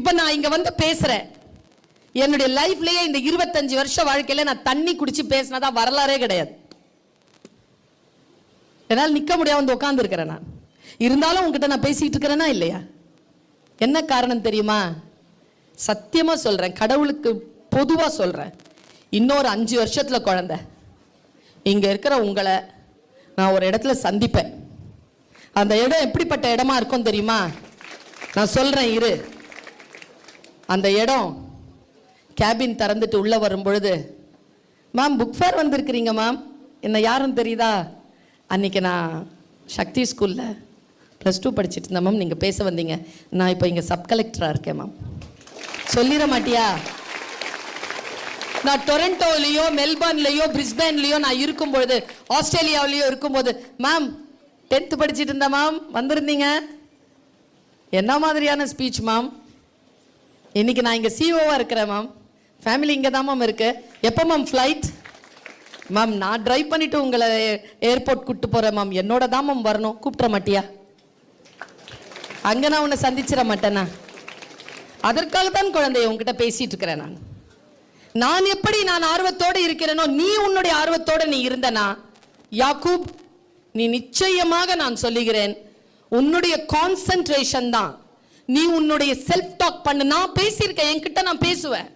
இப்ப நான் இங்க வந்து பேசுறேன். என்னுடைய லைஃப்லயே இந்த 25 வருஷ வாழ்க்கையில நான் தண்ணி குடிச்சு பேசினதா வரலாறே கிடையாது. என்னால் நிக்க முடியாம வந்து உட்கார்ந்து இருக்கிறேன். நான் இருந்தாலும் உங்ககிட்ட நான் பேசிட்டு இருக்கிறேனா இல்லையா? என்ன காரணம் தெரியுமா? சத்தியமா சொல்றேன், கடவுளுக்கு பொதுவா சொல்றேன், இன்னொரு 5 வருஷத்துல குழந்தை இங்க இருக்கிற உங்களை நான் ஒரு இடத்துல சந்திப்பேன். அந்த இடம் எப்படிப்பட்ட இடமா இருக்கும் தெரியுமா? நான் சொல்றேன் இரு. அந்த இடம் கேபின் திறந்துட்டு உள்ள வரும் பொழுது, மேம் புக் ஃபேர் வந்திருக்கிறீங்க மேம், என்ன யாருன்னு தெரியுதா? அன்னைக்கு நான் சக்தி ஸ்கூல்ல +2 படிச்சுட்டு இருந்தேன் மேம், நீங்க பேச வந்தீங்க, நான் இப்போ இங்க சப் கலெக்டரா இருக்கேன் மேம். சொல்லிட மாட்டியா? நான் டொரண்டோலையோ மெல்பர்ன்லையோ பிரிஸ்பேன்லையோ நான் இருக்கும்பொழுது, ஆஸ்திரேலியாவிலையோ இருக்கும்போது, மேம் 10th படிச்சுட்டு இருந்தேன் மேம், வந்திருந்தீங்க, என்ன மாதிரியான ஸ்பீச் மேம்? இன்னைக்கு நான் இங்கே சிஓவா இருக்கிறேன் மேம், ஃபேமிலி இங்கே தான் மேம் இருக்கு, எப்போ மேம் ஃப்ளைட்? மேம் நான் ட்ரைவ் பண்ணிட்டு உங்களை ஏர்போர்ட் கூப்பிட்டு போகிறேன் மேம், என்னோட தான் மேம் வரணும், கூப்பிட்ற மாட்டியா? அங்கே நான் உன்னை சந்திச்சிட மாட்டேனா? அதற்காகத்தான் குழந்தைய உங்ககிட்ட பேசிட்டு இருக்கிறேன். நான் எப்படி நான் ஆர்வத்தோடு இருக்கிறேனோ நீ உன்னுடைய ஆர்வத்தோடு நீ இருந்தனா யாக்கூப், நீ நிச்சயமாக நான் சொல்லுகிறேன், உன்னுடைய கான்சென்ட்ரேஷன் தான், நீ உன்னுடைய செல்ஃப் டாக் பண்ணு. நான் பேசியிருக்கேன், என்கிட்ட நான் பேசுவேன்.